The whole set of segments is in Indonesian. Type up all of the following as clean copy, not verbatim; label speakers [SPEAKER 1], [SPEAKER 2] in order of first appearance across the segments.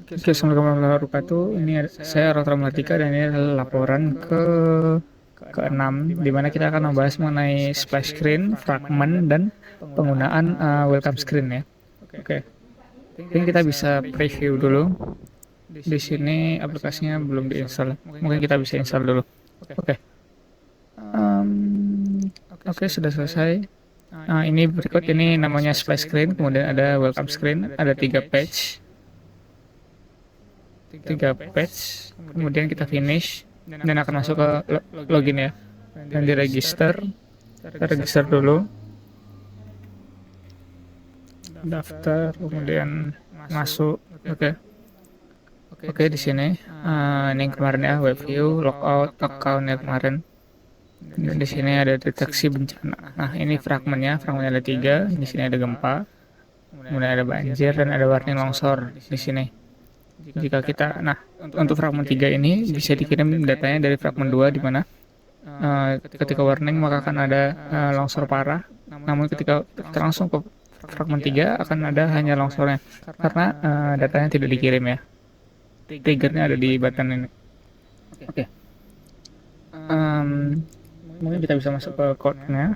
[SPEAKER 1] Oke, Assalamualaikum warahmatullahi wabarakatuh. Ini saya Rotra Mulatika dan ini adalah laporan ke-6 di mana kita akan membahas mengenai splash screen, fragment, dan penggunaan welcome screen ya. Oke, mungkin kita bisa preview dulu. Di sini aplikasinya belum diinstal. Mungkin kita bisa install dulu. Oke. Oke, sudah selesai. Nah, ini berikut ini namanya splash screen, kemudian ada welcome screen, ada 3 page, kemudian kita finish dan akan masuk ke login ya, dan di register, kita register dulu, daftar, kemudian masuk. Oke, di sini ini yang kemarin ya, web view, logout, account ya kemarin, dan di sini ada deteksi bencana. Nah, ini fragmennya ada 3. Di sini ada gempa, kemudian ada banjir, dan ada warning longsor di sini. Jika kita, nah, untuk fragmen 3 ini bisa dikirim datanya dari fragmen 2, di mana ketika warning maka akan ada longsor parah, namun ketika kita langsung ke fragmen 3 akan ada hanya longsornya, karena datanya tidak dikirim ya. Triggernya ada di button ini. Oke. Mungkin kita bisa masuk ke code-nya.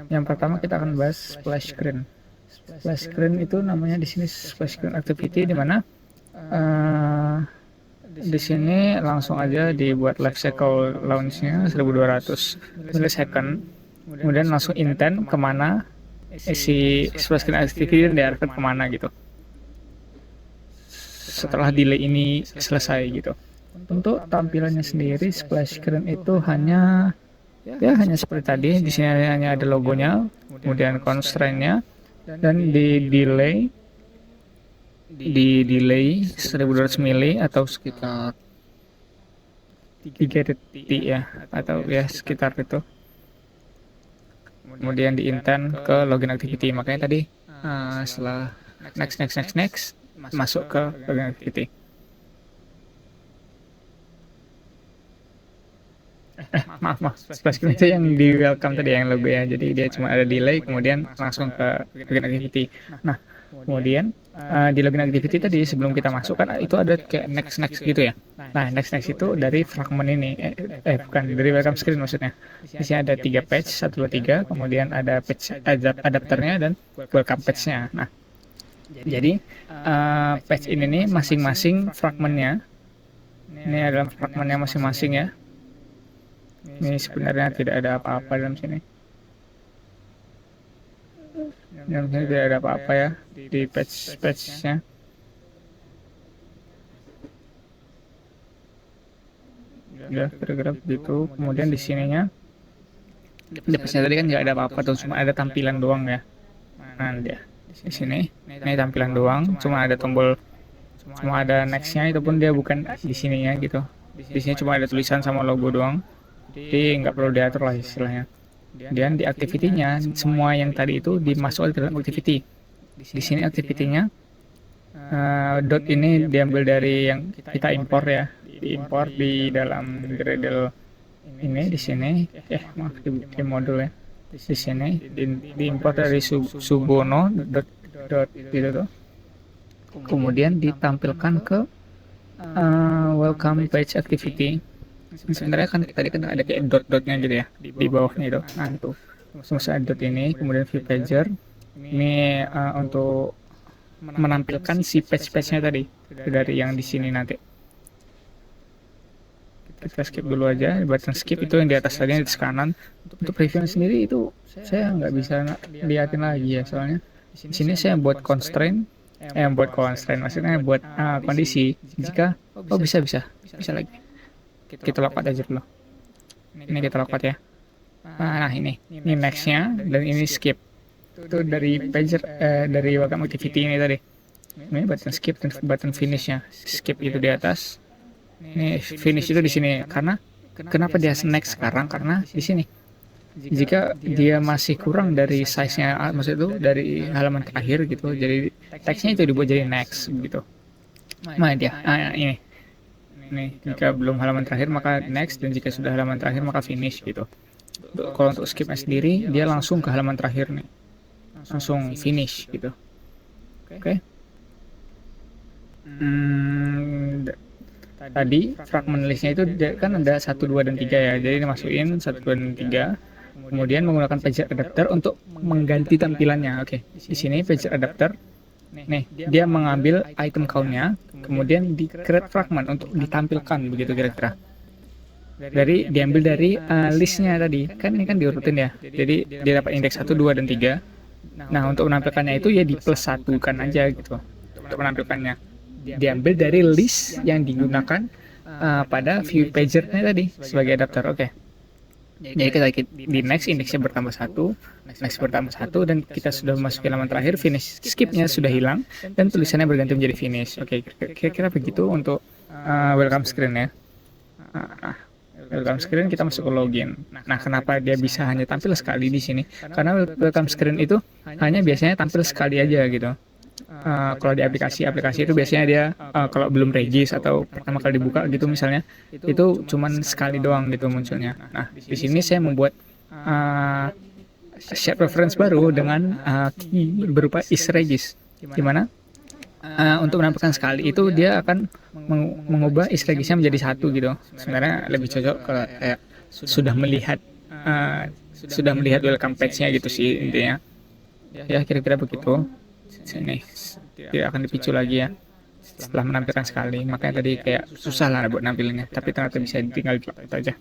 [SPEAKER 1] Yang pertama kita akan bahas splash screen. Splash screen itu namanya di sini splash screen activity, di mana di sini langsung aja dibuat life cycle launch-nya 1200 millisecond, kemudian langsung intent kemana si splash screen activity diarahkan kemana gitu setelah delay ini selesai gitu. Untuk tampilannya sendiri, splash screen itu hanya seperti tadi. Di sini hanya ada logonya, kemudian constraint-nya, dan di delay 1200 mili atau sekitar 3 detik ya, atau ya sekitar itu. Kemudian di intent ke login activity. Makanya tadi setelah next masuk ke login activity. Maaf, splash screen itu yang di welcome tadi, yang logo ya. Jadi dia cuma ada delay, kemudian langsung ke login activity. Nah, kemudian di login activity tadi sebelum kita masuk kan itu ada kayak next gitu ya. Nah, next itu dari fragment ini, bukan dari welcome screen maksudnya. Di sini ada 3 page, 1, 2, 3, kemudian ada page adapternya dan welcome page-nya. Nah, jadi page ini nih masing-masing fragmentnya. Ini adalah fragmentnya masing-masing ya. Ini sebenarnya tidak ada apa-apa dalam sini. Dalam sini tidak ada apa-apa ya di page-nya. Ya, kira-kira begitu. Kemudian di sininya, di page-nya tadi kan nggak ada apa-apa tuh, cuma ada tampilan doang ya. Nah, dia di sini, ini tampilan doang, cuma ada tombol, cuma ada next-nya, itu pun dia bukan di sininya gitu. Di sini cuma ada tulisan sama logo doang. Jadi nggak perlu diatur lah istilahnya. Dan di activity-nya semua yang tadi itu dimasukkan ke dalam activity. Di sini activity-nya dot ini diambil dari yang kita impor ya, diimpor di dalam Gradle ini. Di sini maaf, di modul ya, di sini diimpor dari subono dot gitu tuh, kemudian ditampilkan ke welcome page activity. Sebenarnya kan tadi kan ada kayak dot-dotnya gitu ya di bawahnya itu. Nah, itu ada dot ini, kemudian view pager ini untuk menampilkan si page-nya tadi dari yang di sini. Nanti kita skip dulu aja, button skip itu yang di atas tadi, yang di kanan. Untuk preview sendiri itu saya nggak bisa liatin lagi ya, soalnya di sini saya buat constraint, maksudnya buat kondisi jika bisa lagi. Kita lockout aja dulu. Ini kita lockout ya. Nah, ini next-nya, dan ini skip. Itu dari pager, dari welcome activity ini tadi. Ini button skip dan button finish-nya. Skip itu di atas. Ini finish itu di sini. Karena kenapa dia next sekarang? Karena di sini jika dia masih kurang dari size-nya, maksud itu dari halaman terakhir gitu, jadi text-nya itu dibuat jadi next gitu. Nah, dia ini jika belum halaman terakhir maka next, dan jika sudah halaman terakhir maka finish gitu. Kalau untuk skipnya sendiri dia langsung ke halaman terakhir nih, langsung finish gitu. Oke. tadi fragment listnya itu kan ada 1, 2, dan 3 ya. Jadi dimasukin 1, 2, dan 3. Kemudian menggunakan pager adapter untuk mengganti tampilannya. Oke, di sini pager adapter. Nih, dia mengambil item count-nya, kemudian di create fragment untuk ditampilkan begitu kira-kira. Diambil dari listnya tadi. Kan ini kan diurutin ya. Jadi dia dapat indeks 1, 2, dan 3. Nah, untuk menampilkannya itu ya di +1 kan aja gitu. Untuk menampilkannya diambil dari list yang digunakan pada view pager-nya tadi sebagai adapter. Oke. Jadi kita di next indeksnya bertambah 1, next bertambah 1, dan kita sudah masuk ke halaman terakhir, finish skipnya sudah hilang dan tulisannya berganti menjadi finish. Oke, kira-kira begitu untuk welcome screen ya. Welcome screen kita masuk ke login. Nah, kenapa dia bisa hanya tampil sekali di sini? Karena welcome screen itu hanya biasanya tampil sekali aja gitu. Kalau di aplikasi itu biasanya dia kalau belum regis atau pertama kali dibuka gitu misalnya, itu cuman sekali doang gitu munculnya. Nah, di sini saya membuat shared reference baru dengan key berupa isRegis, di mana untuk menampilkan sekali itu dia akan mengubah isRegisnya menjadi 1 gitu. Sebenarnya lebih cocok kalau kayak sudah melihat welcome page-nya gitu sih intinya. Ya kira-kira begitu. Sini tidak akan dipicu lagi ya setelah menampilkan sekali, makanya tadi kayak susah lah buat nampilinnya, tapi ternyata bisa tinggal gitu aja.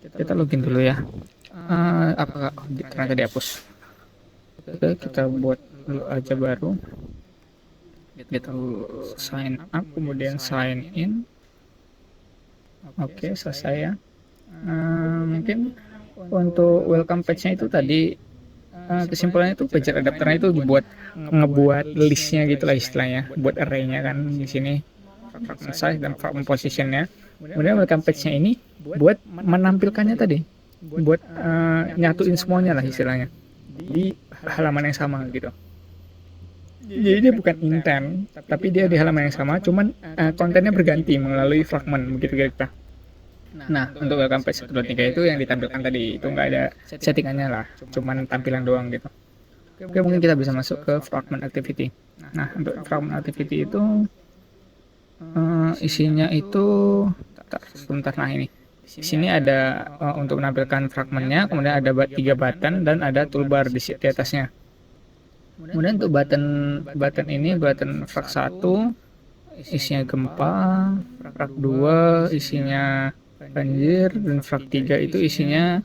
[SPEAKER 1] Kita login dulu ya. Apakah ternyata dihapus? Oke, kita buat dulu aja baru. Kita sign up, kemudian sign in. Oke, selesai ya. Mungkin untuk welcome page-nya itu tadi kesimpulannya itu pager adapternya itu ngebuat listnya gitulah istilahnya, buat array-nya kan di sini fragment size dan fragment position-nya. Kemudian welcome page-nya ini buat menampilkannya tadi, buat nyatuin semuanya lah istilahnya di halaman yang sama gitu. Jadi dia bukan intent, tapi dia di halaman yang sama, cuman kontennya berganti melalui fragment begitu kira-kira. Nah, untuk welcome page 1, 2, 3 itu yang ditampilkan tadi, itu nggak ada settingannya lah, cuman tampilan doang gitu. Oke, mungkin kita bisa masuk ke fragment activity. Nah, untuk fragment activity itu isinya itu sebentar. Nah, ini di sini ada untuk menampilkan fragmentnya, kemudian ada 3 button dan ada toolbar di atasnya. Kemudian untuk button ini, button frag 1 isinya gempa, frag 2 isinya banjir, dan frag 3 itu isinya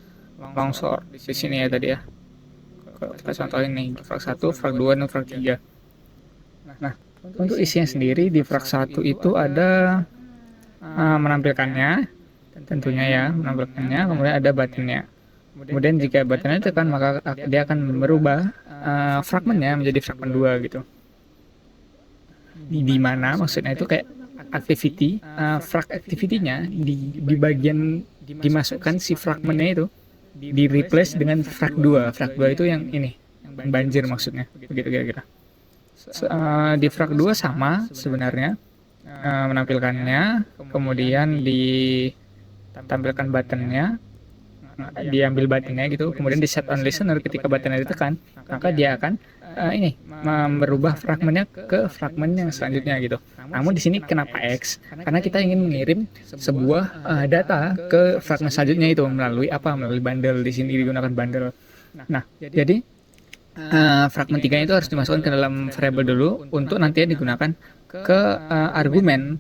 [SPEAKER 1] longsor di sini ya tadi ya. Kita contohin nih, frag 1, frag 2, dan frag 3. Nah, untuk isinya sendiri di frag 1 itu ada menampilkannya, tentunya ya, menampilkannya, kemudian ada buttonnya. Kemudian jika buttonnya ditekan, maka dia akan merubah fragmentnya menjadi fragment 2 gitu. Di mana maksudnya itu kayak activity, frag activity-nya di bagian dimasukkan si fragmentnya itu di replace dengan frag 2. Frag 2 itu yang ini, yang banjir maksudnya, begitu kira-kira. Di frag 2 sama sebenarnya menampilkannya, kemudian ditampilkan buttonnya, diambil buttonnya gitu, kemudian di set on listener. Ketika buttonnya ditekan, maka dia akan merubah fragmentnya ke fragment yang selanjutnya gitu. Namun di sini kenapa X? Karena kita ingin mengirim sebuah data ke fragment selanjutnya itu melalui bundle. Di sini digunakan bundle. Nah, jadi fragment 3 itu harus dimasukkan ke dalam variable dulu untuk nantinya digunakan ke argumen.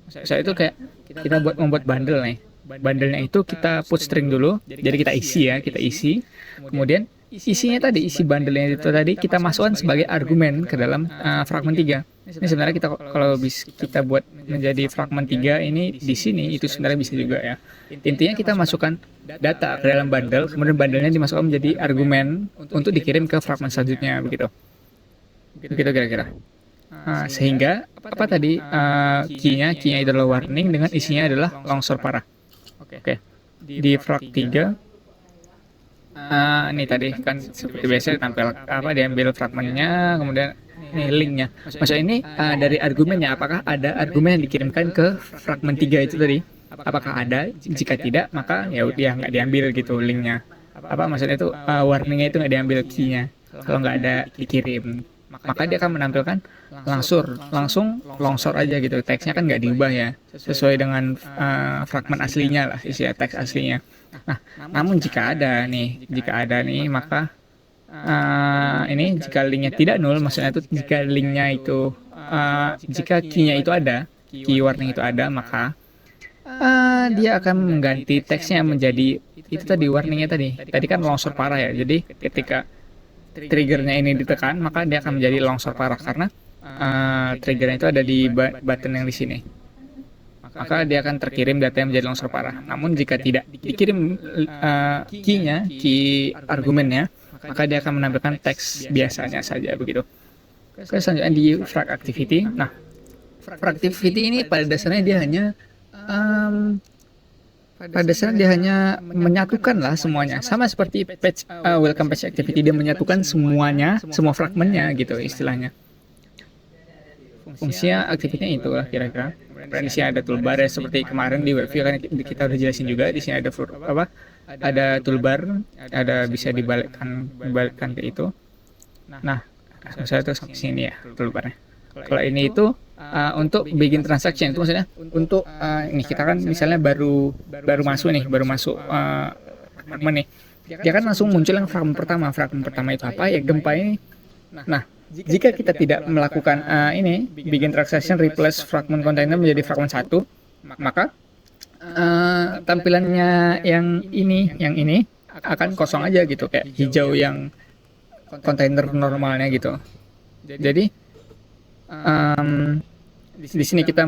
[SPEAKER 1] Saya itu kayak kita membuat bundle nih. Bundle-nya itu kita put string dulu, jadi kita isi. Kemudian isinya tadi, isi bundle-nya itu tadi kita masukkan sebagai argumen ke dalam fragment 3. Ini sebenarnya kalau kita buat menjadi fragment 3 ini di sini itu sebenarnya bisa juga ya. Intinya kita masukkan data ke dalam bundle, kemudian bundle-nya dimasukkan menjadi argumen untuk dikirim ke fragment selanjutnya begitu. Begitu kira-kira. Sehingga apa tadi key-nya adalah warning dengan isinya adalah longsor parah. Oke. Di frag 3 ini tadi kan seperti biasa tampil diambil fragmentnya, kemudian ini linknya. Maksudnya ini dari argumennya, apakah ada argumen yang dikirimkan ke fragment 3 itu tadi? Apakah ada? Jika tidak, maka ya udah nggak diambil gitu linknya. Maksudnya itu warningnya itu nggak diambil key-nya kalau nggak ada dikirim. maka dia akan menampilkan langsung longsor aja gitu. Teksnya kan nggak diubah ya, sesuai dengan fragmen aslinya lah, isi teks aslinya. Nah, namun jika ada nih, maka ini jika linknya tidak null, maksudnya itu jika linknya itu jika key-nya itu ada, key warning itu ada, maka dia akan mengganti teksnya menjadi itu tadi, warningnya tadi kan longsor parah ya. Jadi ketika triggernya ini ditekan, maka dia akan menjadi longsor parah karena triggernya itu ada di button yang di sini. Maka dia akan terkirim data yang menjadi longsor parah. Namun jika tidak dikirim key argumennya, maka dia akan menampilkan teks biasanya saja begitu. Oke, selanjutnya di frag activity. Nah, frag activity ini pada dasarnya dia hanya menyatukan lah semuanya, sama seperti patch welcome patch activity, dia menyatukan semuanya, semua fragmennya gitu istilahnya. Fungsinya aktivitasnya itu lah kira-kira. Kemudian di sini ada toolbar ya, seperti kemarin di webview kan kita udah jelasin juga. Di sini ada toolbar, ada bisa dibalikkan ke itu. Nah, saya tuh sampai sini ya toolbarnya. Kalau ini itu untuk begin transaction, itu maksudnya untuk ini kita kan misalnya baru masuk fragmen nih, dia kan langsung muncul yang fragmen pertama itu apa ya, gempa ini. Nah, jika kita tidak melakukan ini begin transaction replace fragment container menjadi fragmen 1, maka tampilannya yang ini akan kosong aja gitu, kayak hijau yang kontainer normalnya gitu. Jadi di sini kita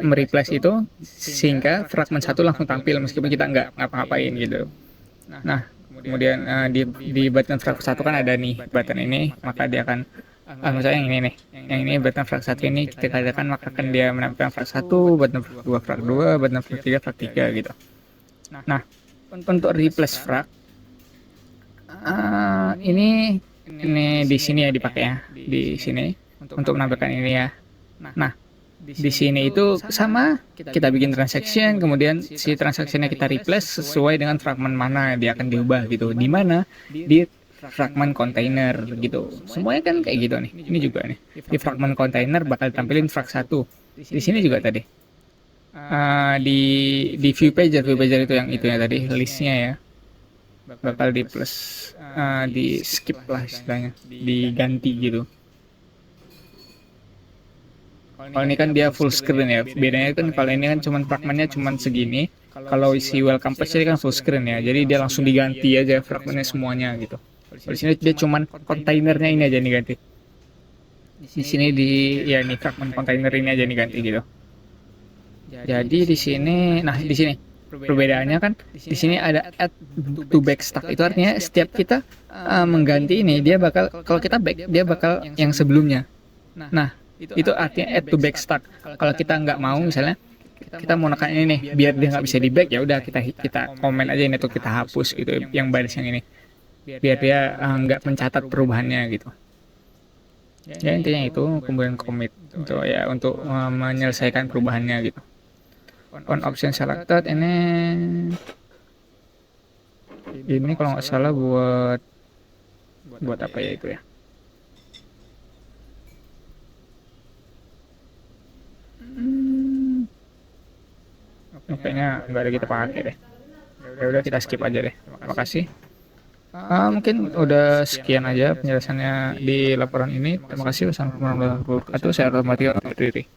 [SPEAKER 1] mereplace itu sehingga fragmen 1 langsung tampil meskipun kita nggak ngapa-ngapain gitu. Nah, kemudian di button frag 1 kan ada nih button ini, maka dia akan misalnya yang ini button frag 1 ini kita katakan, maka akan dia menampilkan frag 1, button frag 2, button frag 3, frag 3 gitu. Nah, untuk replace frag ini di sini ya dipakai ya, di sini untuk menampilkan ini ya. Nah, di sini itu sama, kita bikin transaction, kemudian si transaksinya kita replace sesuai dengan fragmen mana dia akan diubah gitu. Di mana? Di fragmen container gitu. Semuanya kan kayak gitu nih. Ini juga nih. Di fragmen container bakal tampilin frag 1. Di sini juga tadi. Di view pager itu yang itu ya tadi, listnya ya. Bakal di plus, di skip lah istilahnya, diganti gitu. Kalau ini kan dia full screen ya, bedanya kan kalau ini kan cuman fragmennya cuman segini, kalau isi welcome page kan full screen ya, jadi dia langsung diganti aja fragmennya semuanya gitu. Di sini dia cuman kontainernya ini aja diganti. Di sini ini fragmen kontainer ini aja diganti gitu. Jadi di sini, di sini perbedaannya kan di sini ada add to back stack, itu artinya setiap kita mengganti ini dia bakal, kalau kita back dia bakal yang sebelumnya. Nah, itu artinya add to back stack. Kalau kita nggak mau, misalnya kita mau nekan ini nih biar dia nggak bisa di back, ya udah kita komen aja ini tuh, kita hapus gitu yang baris yang ini biar dia nggak mencatat perubahannya gitu ya. Intinya itu kemudian commit itu ya untuk menyelesaikan perubahannya gitu. On option selected ini kalau nggak salah buat apa ya itu ya. Kayaknya nggak ada kita pakai deh. Ya udah kita skip aja deh. Terima kasih. Mungkin udah sekian aja penjelasannya di laporan ini. Terima kasih. Wassalamualaikum warahmatullahi wabarakatuh. Saya Rohmati undur diri.